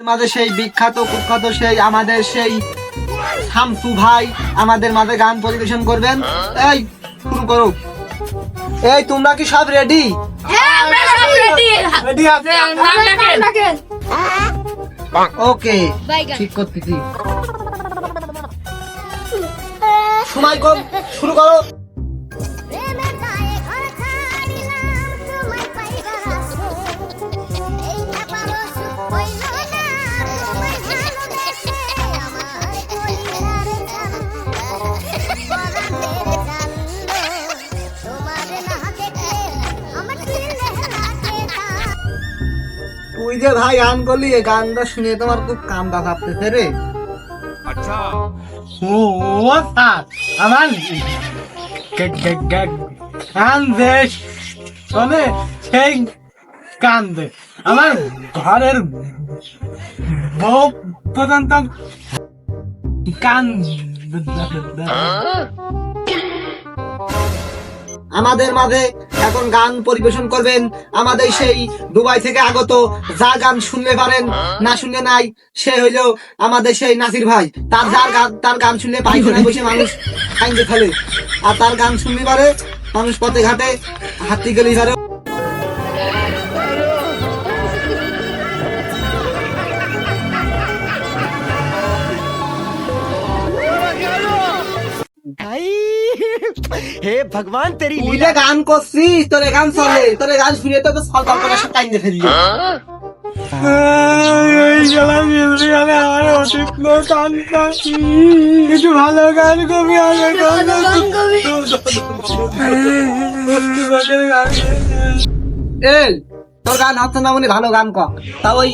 মাঝে সেই বিখ্যাত কুখ্যাত সেই আমাদের সেই শামসু ভাই আমাদের মাঝে গান পরিবেশন করবেন। এই শুরু করো। এই তোমরা কি সব রেডি? হ্যাঁ আমরা সব রেডি। রেডি আছে? ডাকেন। ওকে ঠিক করতেছি। সময় কম, শুরু করো। তুই যে ভাই গান করলি, এই গানটা শুনে তোমার খুব কান্দা ভাবতেছে রে। अच्छा ও স্যার, আমার গান বেশ শোনে সেই কান্দে। আমার ঘরের বউ পর্যন্ত কান। আমাদের মাঝে এখন গান পরিবেশন করবেন আমাদের সেই দুবাই থেকে আগত, যা গান শুনলে পারেন না শুনলে নাই, সে হইলো আমাদের সেই নাসির ভাই। তার গান শুনলে পায়খানায় বসে মানুষ কাইন্দে ফেলে, আর তার গান শুনলে পারে মানুষ পথে ঘাটে হাঁটতে গেলেই পারে। हे भगवान तेरी তুই যে গান করছিস, তোর গান চলে, তোর গান শুনে তো সলকাল করে সব কাইন্দে ফেললি। কিছু ভালো গান কবি এই তোর গান হচ্ছে না, মানে ভালো গান ক, তা ওই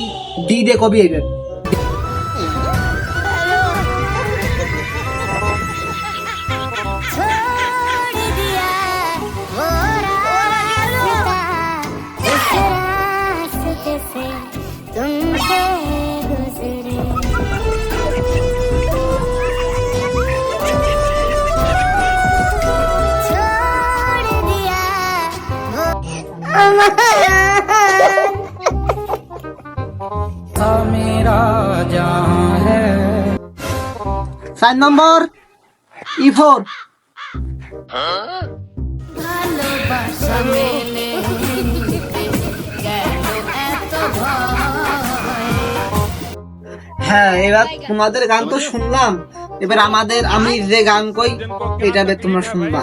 দি দে কবি এদের। চার নম্বর E4। হ্যাঁ, এবার তোমাদের গান তো শুনলাম, এবার আমি যে গান কই এটা তোমরা শুনবা।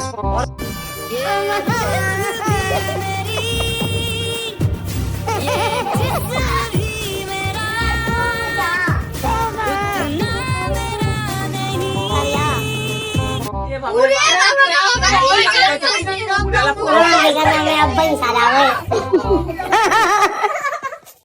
अब्बा ही सारा